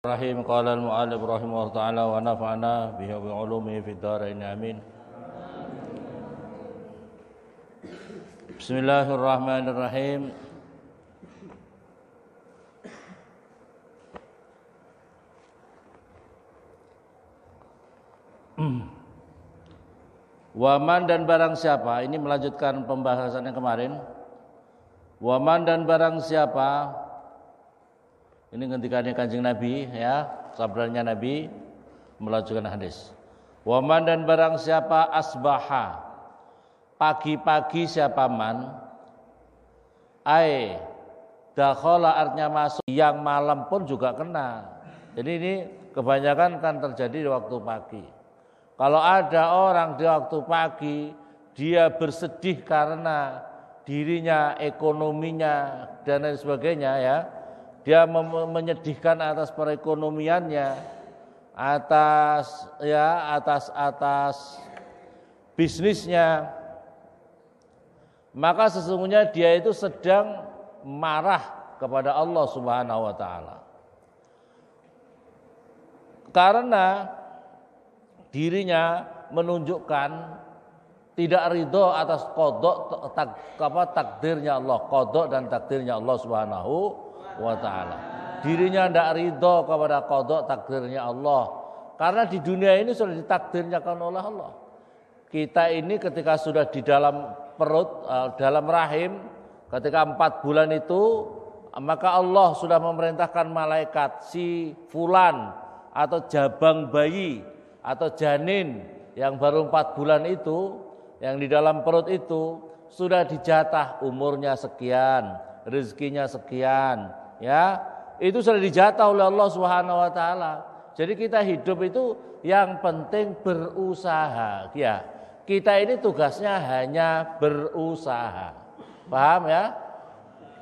Rahim qala al-mu'allif rahimahullah ta'ala wa nafa'ana bihi wa ulumihi fid dharain amin. Bismillahirrahmanirrahim. Waman dan barang siapa, ini melanjutkan pembahasan yang kemarin. Waman dan barang siapa, ini ngendikannya Kanjeng Nabi ya, sabdanya Nabi melanjutkan hadis. Waman dan barang siapa asbaha, pagi-pagi siapa man, dakhala artinya masuk, yang malam pun juga kena. Jadi ini kebanyakan kan terjadi di waktu pagi. Kalau ada orang di waktu pagi dia bersedih karena dirinya, ekonominya dan lain sebagainya ya, dia menyedihkan atas perekonomiannya, atas bisnisnya, maka sesungguhnya dia itu sedang marah kepada Allah Subhanahu wa taala. Karena dirinya menunjukkan tidak ridho atas takdirnya Allah, qada dan takdirnya Allah Subhanahu wa ta'ala. Dirinya tidak ridho kepada qada takdirnya Allah, karena di dunia ini sudah ditakdirkan oleh Allah. Kita ini ketika sudah di dalam perut, dalam rahim, ketika 4 bulan itu, maka Allah sudah memerintahkan malaikat si fulan atau jabang bayi atau janin yang baru 4 bulan itu, yang di dalam perut itu sudah dijatah umurnya sekian, rezekinya sekian, ya. Itu sudah dijatah oleh Allah Subhanahu wa taala. Jadi kita hidup itu yang penting berusaha, ya. Kita ini tugasnya hanya berusaha. Paham ya?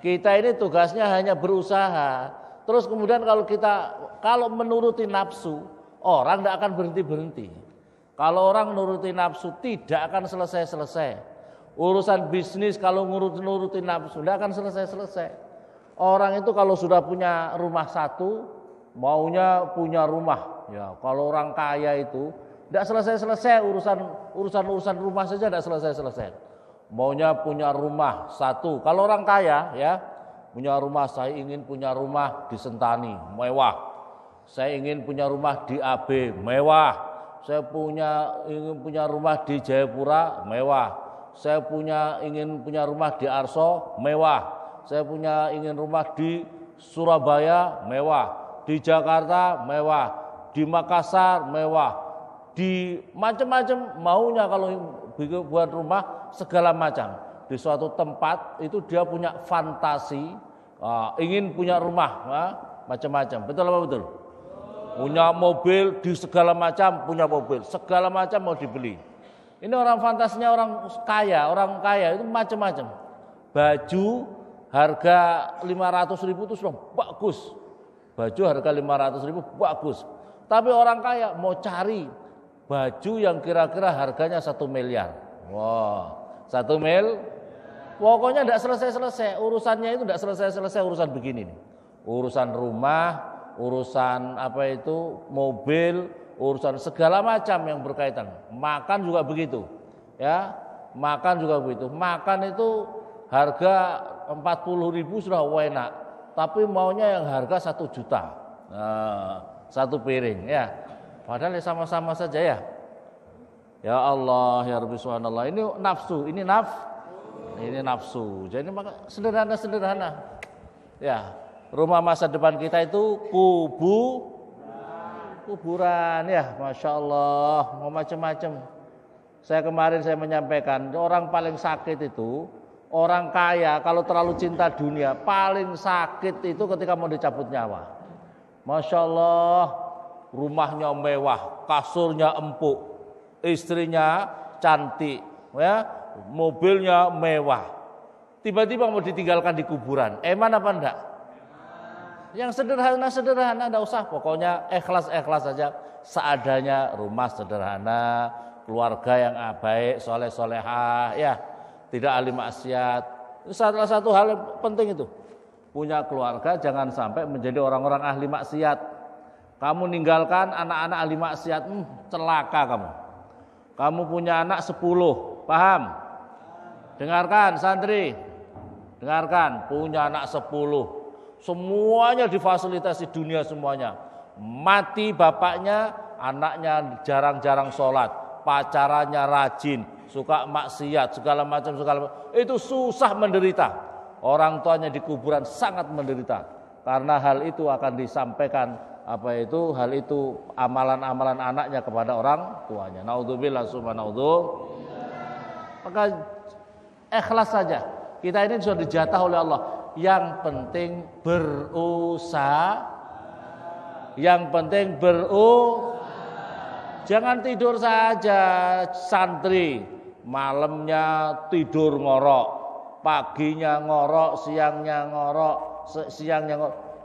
Kita ini tugasnya hanya berusaha. Terus kemudian kalau menuruti nafsu, orang tidak akan berhenti-berhenti. Kalau orang nuruti nafsu tidak akan selesai-selesai. Urusan bisnis kalau nuruti nafsu tidak akan selesai-selesai. Orang itu kalau sudah punya rumah satu, maunya punya rumah. Ya, kalau orang kaya itu tidak selesai-selesai, urusan rumah saja tidak selesai-selesai. Maunya punya rumah satu. Kalau orang kaya ya, punya rumah, saya ingin punya rumah di Sentani, mewah. Saya ingin punya rumah di AB, mewah. Saya ingin punya rumah di Jayapura, mewah. Saya ingin punya rumah di Arso, mewah. Saya ingin rumah di Surabaya, mewah. Di Jakarta, mewah. Di Makassar, mewah. Di macam-macam maunya kalau buat rumah segala macam. Di suatu tempat itu dia punya fantasi, ingin punya rumah, macam-macam. Betul apa betul? Punya mobil di segala macam, punya mobil segala macam mau dibeli. Ini orang fantasinya orang kaya itu macam-macam. Baju harga 500.000 itu sudah bagus. Baju harga 500.000 bagus. Tapi orang kaya mau cari baju yang kira-kira harganya 1 miliar. Wah, 1 mil. Pokoknya tidak selesai-selesai. Urusannya itu tidak selesai-selesai, urusan begini nih. Urusan rumah, urusan mobil, urusan segala macam yang berkaitan. Makan juga begitu. Ya, makan juga begitu. Makan itu harga 40.000 sudah enak, tapi maunya yang harga 1 juta. Nah, 1 piring ya. Padahal sama-sama saja ya. Ya Allah, ya Rabbi subhanallah. Ini nafsu, ini nafsu. Jadi maka sederhana. Ya. Rumah masa depan kita itu kuburan ya, Masya Allah, mau macam-macam. Kemarin saya menyampaikan, orang paling sakit itu orang kaya kalau terlalu cinta dunia, paling sakit itu ketika mau dicabut nyawa. Masya Allah, rumahnya mewah, kasurnya empuk, istrinya cantik, ya, mobilnya mewah. Tiba-tiba mau ditinggalkan di kuburan, eman apa enggak? Yang sederhana, enggak usah, pokoknya ikhlas saja, seadanya, rumah sederhana, keluarga yang baik, soleh-solehah, ya, tidak ahli maksiat. Salah satu hal yang penting itu, punya keluarga jangan sampai menjadi orang-orang ahli maksiat. Kamu ninggalkan anak-anak ahli maksiat, celaka kamu. Kamu punya anak 10, paham? Dengarkan santri, dengarkan, punya anak 10. Semuanya difasilitasi dunia semuanya. Mati bapaknya, anaknya jarang-jarang sholat, pacarannya rajin, suka maksiat, segala macam. Itu susah menderita. Orang tuanya di kuburan sangat menderita. Karena hal itu akan disampaikan hal itu amalan-amalan anaknya kepada orang tuanya. Naudzubillah subhanaudzubillah. Maka ikhlas saja. Kita ini sudah dijatah oleh Allah. Yang penting berusaha. Yang penting jangan tidur saja santri. Malamnya tidur ngorok, paginya ngorok, siangnya ngorok,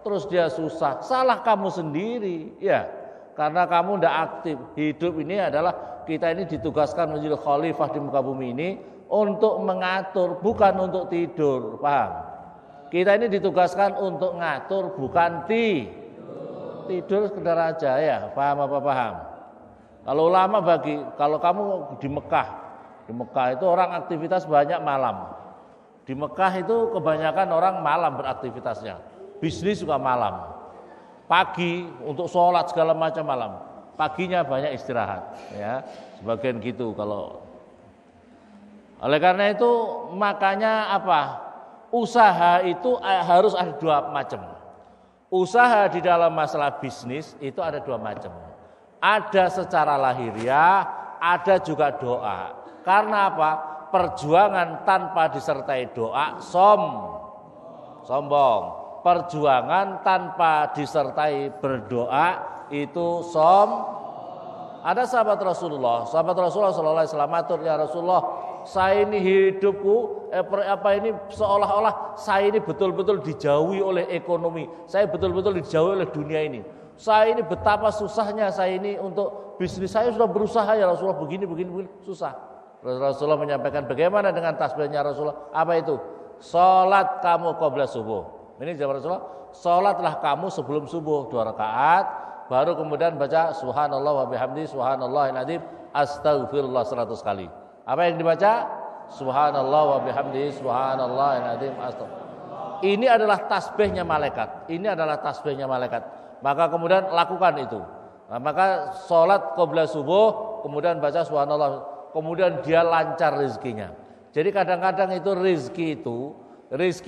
terus dia susah. Salah kamu sendiri, ya. Karena kamu tidak aktif. Hidup ini adalah kita ini ditugaskan menjadi khalifah di muka bumi ini untuk mengatur, bukan untuk tidur, paham? Kita ini ditugaskan untuk ngatur, bukan tidur sekedar aja, ya. Paham apa paham? Kalau ulama kalau kamu di Mekah itu orang aktivitas banyak malam. Di Mekah itu kebanyakan orang malam beraktivitasnya. Bisnis juga malam. Pagi untuk sholat segala macam malam. Paginya banyak istirahat, ya. Sebagian gitu kalau. Oleh karena itu makanya usaha itu harus ada 2 macam. Usaha di dalam masalah bisnis itu ada 2 macam. Ada secara lahiriah, ada juga doa. Karena apa? Perjuangan tanpa disertai doa sombong. Perjuangan tanpa disertai berdoa itu Ada sahabat Rasulullah sallallahu alaihi wasallam, ya Rasulullah, saya ini hidupku seolah-olah saya ini betul-betul dijauhi oleh ekonomi. Saya betul-betul dijauhi oleh dunia ini. Saya ini betapa susahnya saya ini untuk bisnis. Saya sudah berusaha ya Rasulullah begini susah. Rasulullah menyampaikan bagaimana dengan tasbihnya Rasulullah? Apa itu? Salat kamu qabla subuh. Ini jawab Rasulullah. Salatlah kamu sebelum subuh 2 rakaat, baru kemudian baca subhanallah wa bihamdi subhanallahil azim astaghfirullah 100 kali. Apa yang dibaca? Subhanallah wa bihamdi subhanallahil azim astaghfirullah. Ini adalah tasbihnya malaikat. Maka kemudian lakukan itu. Nah, maka sholat qabla subuh, kemudian baca subhanallah, kemudian dia lancar rezekinya. Jadi kadang-kadang itu rezeki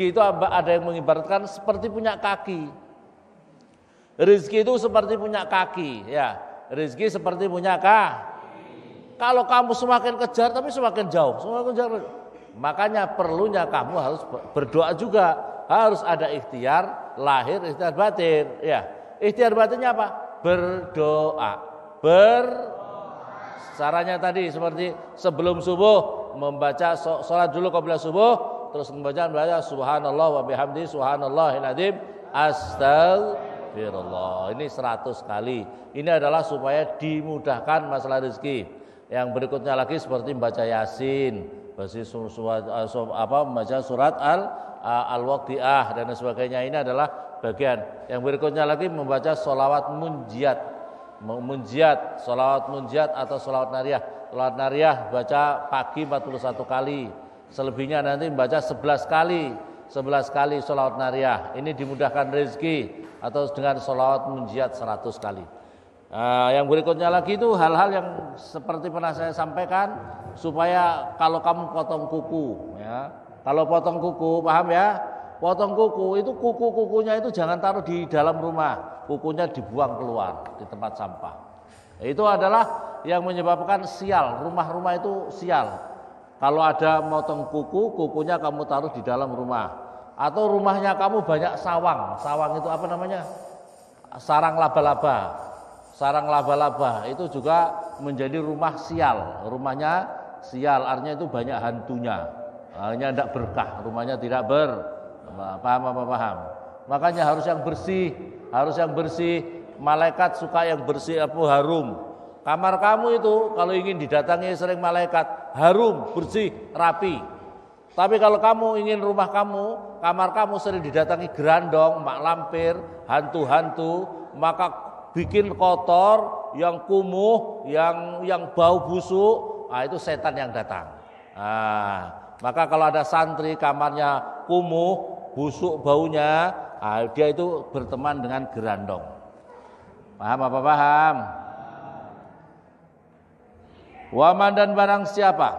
itu ada yang mengibaratkan seperti punya kaki. Rezeki itu seperti punya kaki, ya. Rezeki seperti punya kaki. Kalau kamu semakin kejar tapi semakin jauh. Makanya perlunya kamu harus berdoa juga. Harus ada ikhtiar lahir, ikhtiar batin, ya. Ikhtiar batinnya apa? Berdoa. Caranya tadi seperti sebelum subuh membaca sholat dulu qabla subuh, terus membaca subhanallah wa bihamdi subhanallahil azim astaghfirullah. Ini 100 kali. Ini adalah supaya dimudahkan masalah rezeki. Yang berikutnya lagi seperti membaca Yasin, membaca surat Al-Waqiah dan sebagainya. Ini adalah bagian. Yang berikutnya lagi membaca sholawat munjiat, sholawat munjiat atau sholawat nariyah. Sholawat nariyah baca pagi 41 kali, selebihnya nanti membaca 11 kali sholawat nariyah. Ini dimudahkan rezeki, atau dengan sholawat munjiat 100 kali. Yang berikutnya lagi itu hal-hal yang seperti pernah saya sampaikan, supaya kalau kamu potong kuku, ya, kalau potong kuku, paham ya? Potong kuku itu kukunya itu jangan taruh di dalam rumah, kukunya dibuang keluar di tempat sampah. Itu adalah yang menyebabkan sial. Rumah-rumah itu sial. Kalau ada motong kukunya kamu taruh di dalam rumah. Atau rumahnya kamu banyak sawang. Sawang itu apa namanya? Sarang laba-laba. Sarang laba-laba itu juga menjadi rumah sial. Rumahnya sial, artinya itu banyak hantunya. Hanya tidak berkah, rumahnya tidak paham. Makanya harus yang bersih. Malaikat suka yang bersih, harum. Kamar kamu itu kalau ingin didatangi sering malaikat, harum, bersih, rapi. Tapi kalau kamu ingin rumah kamu, kamar kamu sering didatangi gerandong, mak lampir, hantu-hantu, maka bikin kotor, yang kumuh, yang bau busuk, itu setan yang datang. Maka kalau ada santri kamarnya kumuh, busuk baunya, dia itu berteman dengan gerandong. Paham apa paham? Waman dan barang siapa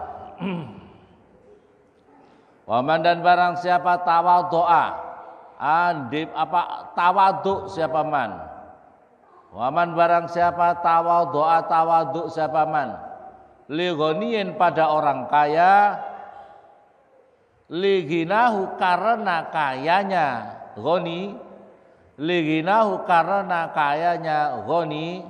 Waman dan barang siapa tawadhu'a, tawadhu siapa man. Waman barang siapa tawadhu'a, tawadhu siapa man. Li ghaniyin pada orang kaya, li ghinahu karena kayanya ghani, li ghinahu karena kayanya ghani,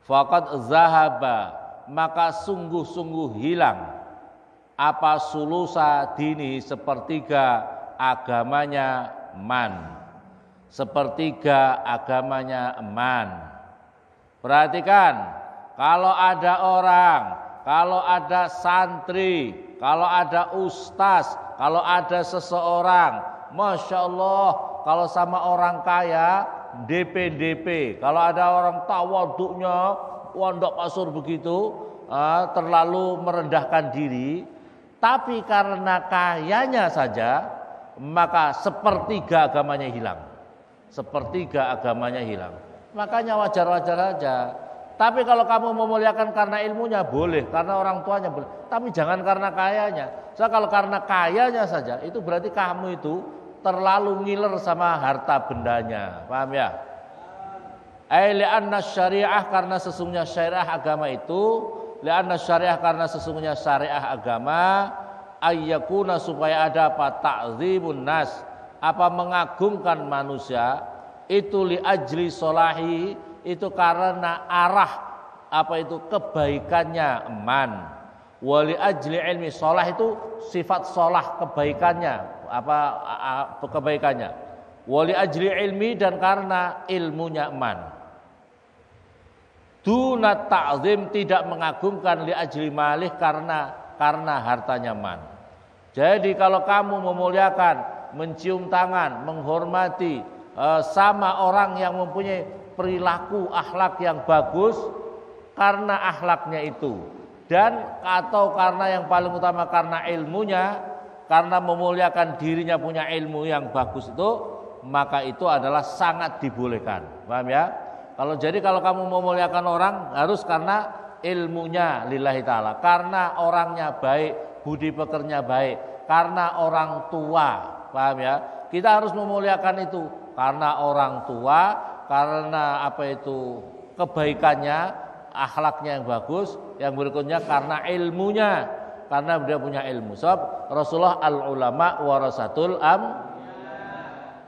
faqad zahaba maka sungguh-sungguh hilang apa sulusa dini sepertiga agamanya man, sepertiga agamanya man. Perhatikan, kalau ada orang, kalau ada santri, kalau ada ustaz, kalau ada seseorang, Masya Allah, kalau sama orang kaya DP, kalau ada orang tawaduknya pondok pasur begitu, terlalu merendahkan diri, tapi karena kayanya saja, maka sepertiga agamanya hilang. Sepertiga agamanya hilang. Makanya wajar-wajar aja. Tapi kalau kamu memuliakan karena ilmunya boleh, karena orang tuanya boleh. Tapi jangan karena kayanya. So, kalau karena kayanya saja, itu berarti kamu itu terlalu ngiler sama harta bendanya. Paham ya? Li'anna syariah karena sesungguhnya syariah agama itu, li'anna syariah karena sesungguhnya syariah agama, ayyakuna supaya ada apa? Ta'zimun nas, apa mengagungkan manusia, itu li ajli solahi, itu karena arah apa itu kebaikannya man. Wali ajli ilmi, solah itu sifat solah kebaikannya, apa kebaikannya. Wali ajli ilmi dan karena ilmunya man. Duna ta'zim tidak mengagungkan li ajli malih karena hartanya man. Jadi kalau kamu memuliakan, mencium tangan, menghormati sama orang yang mempunyai perilaku akhlak yang bagus karena akhlaknya itu, dan atau karena yang paling utama karena ilmunya, karena memuliakan dirinya punya ilmu yang bagus itu, maka itu adalah sangat dibolehkan. Paham ya? Kalau kamu memuliakan orang harus karena ilmunya lillahi ta'ala, karena orangnya baik, budi pekertinya baik, karena orang tua. Paham ya? Kita harus memuliakan itu karena orang tua, karena apa itu kebaikannya, akhlaknya yang bagus. Yang berikutnya karena ilmunya, karena dia punya ilmu. Sebab Rasulullah al-ulama warasatul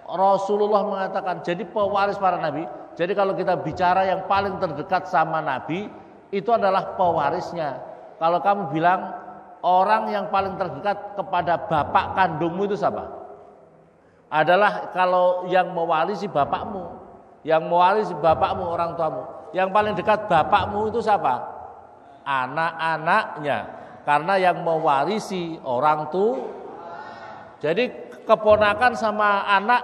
Rasulullah mengatakan jadi pewaris para nabi. Jadi kalau kita bicara yang paling terdekat sama nabi, itu adalah pewarisnya. Kalau kamu bilang orang yang paling terdekat kepada bapak kandungmu itu siapa? Adalah kalau yang mewarisi bapakmu, yang mewarisi bapakmu, orang tuamu. Yang paling dekat bapakmu itu siapa? Anak-anaknya. Karena yang mewarisi orang tua. Jadi keponakan sama anak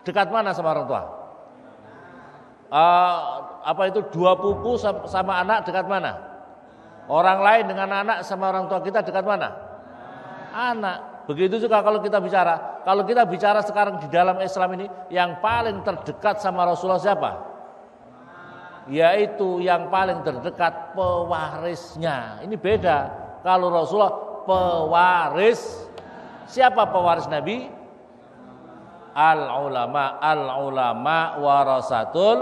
dekat mana sama orang tua? Apa itu dua pupu sama anak dekat mana? Orang lain dengan anak sama orang tua kita dekat mana? Anak. Begitu juga kalau kita bicara. Kalau kita bicara sekarang di dalam Islam ini, yang paling terdekat sama Rasulullah siapa? Yaitu yang paling terdekat pewarisnya. Ini beda. Kalau Rasulullah pewaris, siapa pewaris Nabi? Al-ulama warasatul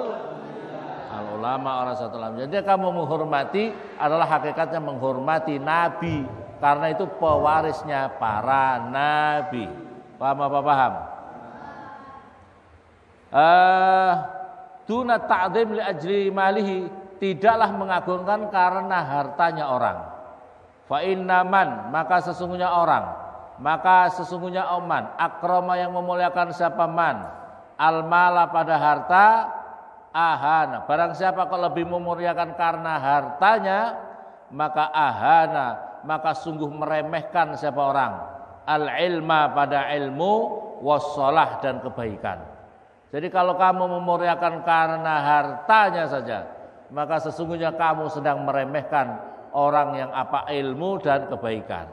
warasatul. Jadi kamu menghormati adalah hakikatnya menghormati Nabi, karena itu pewarisnya para nabi. Paham apa paham? Duna ta'zim li ajli malihi, tidaklah mengagungkan karena hartanya orang. Fa inna man, maka sesungguhnya orang, maka sesungguhnya oman, akrama yang memuliakan siapa man, al-mala pada harta, ahana. Barang siapa kalau lebih memuliakan karena hartanya, maka ahana, maka sungguh meremehkan siapa orang, al-ilma pada ilmu, wassalah dan kebaikan. Jadi kalau kamu memuliakan karena hartanya saja, maka sesungguhnya kamu sedang meremehkan orang yang apa ilmu dan kebaikan.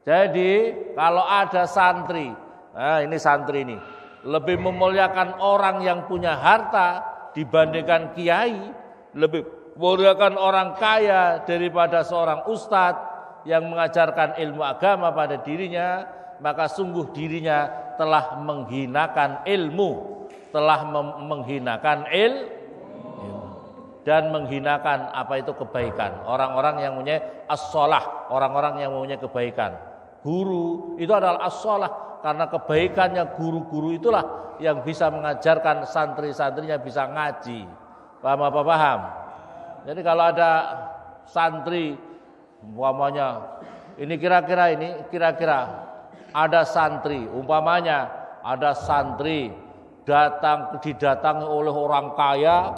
Jadi kalau ada santri, nah ini santri ini, lebih memuliakan orang yang punya harta dibandingkan kiai, lebih memuliakan orang kaya daripada seorang ustadz yang mengajarkan ilmu agama pada dirinya, maka sungguh dirinya telah menghinakan ilmu, telah menghinakan dan menghinakan apa itu kebaikan. Orang-orang yang punya as-shalah, orang-orang yang punya kebaikan. Guru itu adalah as-shalah, karena kebaikannya guru-guru itulah yang bisa mengajarkan santri-santrinya bisa ngaji. Paham apa paham? Jadi kalau ada santri umpamanya ini kira-kira ada santri, umpamanya ada santri didatangi oleh orang kaya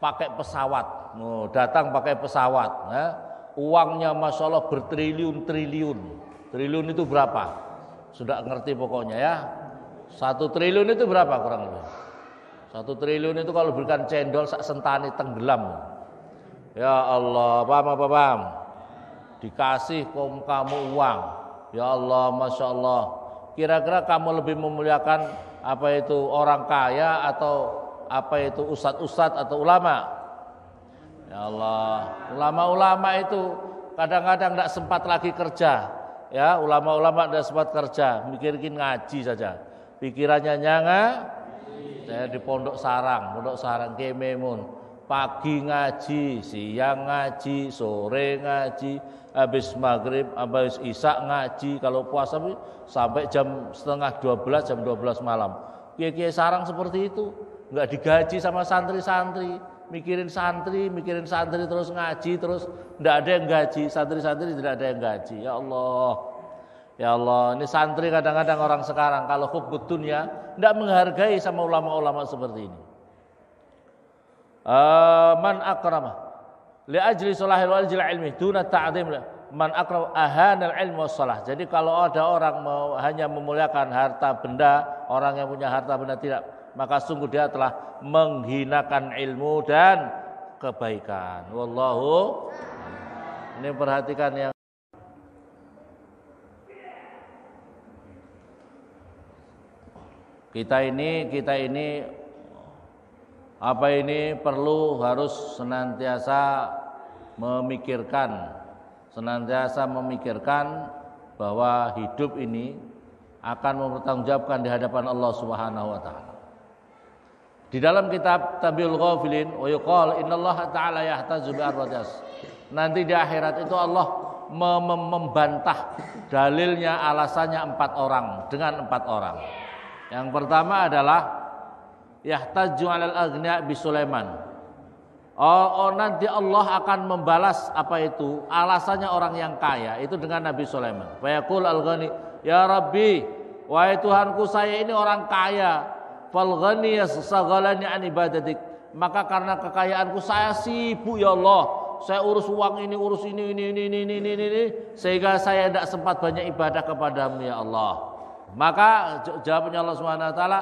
pakai pesawat, datang pakai pesawat, ya. Uangnya masya Allah bertriliun-triliun. Triliun itu berapa? Sudah ngerti pokoknya ya. 1 triliun itu berapa kurang lebih? 1 triliun itu kalau berikan cendol sak sentani tenggelam. Ya Allah, paham? Dikasih kamu uang. Ya Allah, masya Allah. Kira-kira kamu lebih memuliakan apa itu orang kaya atau apa itu ustadz atau ulama? Ya Allah, ulama-ulama itu kadang-kadang tidak sempat lagi kerja. Ya, ulama-ulama tidak sempat kerja, mikirin ngaji saja. Pikirannya nyanga. Saya di Pondok Sarang Kememun. Pagi ngaji, siang ngaji, sore ngaji, habis maghrib, habis isya ngaji. Kalau puasa sampai jam 11:30, jam 12 malam. Kiai-kiai Sarang seperti itu, nggak digaji sama santri-santri, mikirin santri terus ngaji terus, nggak ada yang gaji, santri-santri tidak ada yang gaji. Ya Allah, ini santri kadang-kadang orang sekarang kalau hubbud dunya nggak menghargai sama ulama-ulama seperti ini. Man akrama li ajli salahil wal ajli ilmi duna ta'zim man akrama ahanal ilmu wassalah. Jadi kalau ada orang hanya memuliakan harta benda, orang yang punya harta benda tidak, maka sungguh dia telah menghinakan ilmu dan kebaikan. Wallahu, ini perhatikan yang kita ini apa ini perlu harus senantiasa memikirkan bahwa hidup ini akan mempertanggungjawabkan di hadapan Allah Subhanahu wa taala. Di dalam kitab Tabiul Ghafilin wa yuqal innallaha ta'ala yahtaju bi arbatas. Nanti di akhirat itu Allah membantah dalilnya, alasannya 4 orang dengan 4 orang. Yang pertama adalah yahtaju 'alal aghnia bi Sulaiman. Nanti Allah akan membalas apa itu alasannya orang yang kaya itu dengan Nabi Sulaiman. Fa yaqul al-ghani ya Rabbi, wahai Tuhanku saya ini orang kaya. Fal ghani yasaghalani an ibadatik. Maka karena kekayaanku saya sibuk ya Allah. Saya urus uang ini, urus ini sehingga saya tidak sempat banyak ibadah kepadamu ya Allah. Maka jawabnya Allah Subhanahu wa taala,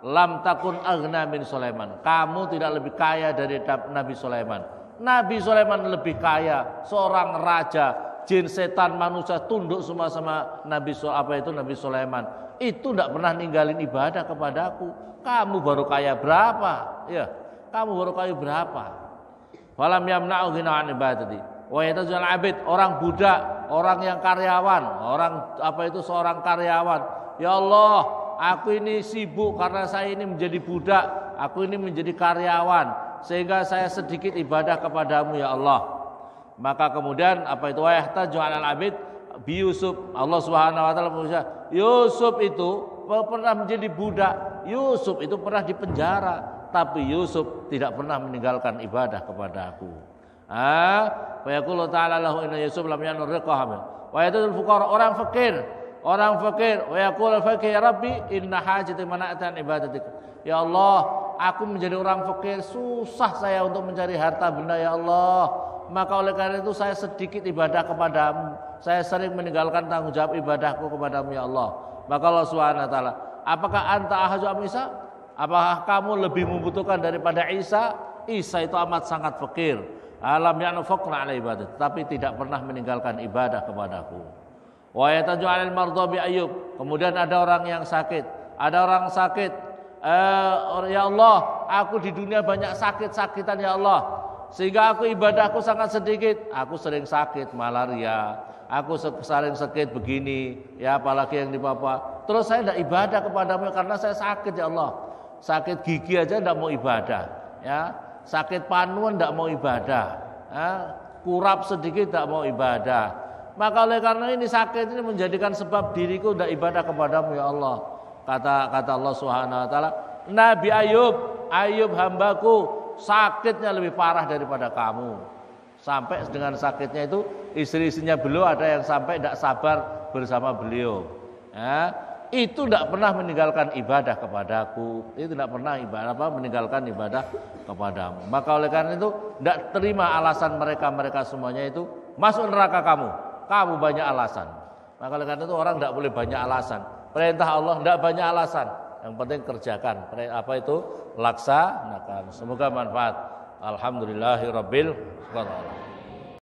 lam takun aghna min Sulaiman. Kamu tidak lebih kaya dari Nabi Sulaiman. Nabi Sulaiman lebih kaya, seorang raja, jin, setan, manusia tunduk semua sama Nabi Sulaiman. Itu tidak pernah ninggalin ibadah kepadaku. Kamu baru kaya berapa? Ya, kamu baru kaya berapa? Falam yamna'u ghina 'an ibadati. Wa yatazal 'abid, orang budak, orang yang karyawan, seorang karyawan. Ya Allah, aku ini sibuk karena saya ini menjadi budak, aku ini menjadi karyawan, sehingga saya sedikit ibadah kepadamu ya Allah. Maka kemudian wa yahtaju 'alal 'abid bi Yusuf. Allah Subhanahu wa taala berkata, Yusuf itu pernah menjadi budak, Yusuf itu pernah dipenjara, tapi Yusuf tidak pernah meninggalkan ibadah kepada aku. Fa yaqulu ta'ala lahu inna Yusuf lam yanur riqaham. Wa yatul fuqara, orang fakir, wa yaqul fakir ya Rabbi inna hajati mana'atan ibadatik. Ya Allah, aku menjadi orang fakir, susah saya untuk mencari harta benda ya Allah. Maka oleh karena itu saya sedikit ibadah kepadamu, saya sering meninggalkan tanggung jawab ibadahku kepadamu ya Allah. Maka Allah Subhanahu wa taala, apakah anta ahaju amisa? Apakah kamu lebih membutuhkan daripada Isa? Isa itu amat sangat fakir. Alam yanfaqna ala ibadah, tapi tidak pernah meninggalkan ibadah kepadaku. Wa yataju 'alal mardha bi Ayub. Kemudian ada orang yang sakit. Ada orang sakit, ya Allah, aku di dunia banyak sakit-sakitan ya Allah. Sehingga aku ibadahku sangat sedikit. Aku sering sakit malaria. Aku sering sakit begini, ya apalagi yang di Papua. Terus saya tidak ibadah kepadamu karena saya sakit ya Allah. Sakit gigi aja tidak mau ibadah, ya. Sakit panuan tidak mau ibadah, ya. Kurap sedikit tidak mau ibadah. Maka oleh karena ini sakit ini menjadikan sebab diriku tidak ibadah kepadamu ya Allah. Kata Allah Subhanahu wa taala, Nabi Ayub hambaku sakitnya lebih parah daripada kamu. Sampai dengan sakitnya itu istri-istrinya beliau ada yang sampai tidak sabar bersama beliau. Ya, itu tidak pernah meninggalkan ibadah kepadaku. Itu tidak pernah meninggalkan ibadah kepadamu. Maka oleh karena itu tidak terima alasan mereka semuanya itu masuk neraka kamu. Kamu banyak alasan. Maka oleh karena itu orang tidak boleh banyak alasan. Perintah Allah tidak banyak alasan. Yang penting kerjakan. Apa itu? Laksanakan. Semoga manfaat. Alhamdulillahirabbil alamin.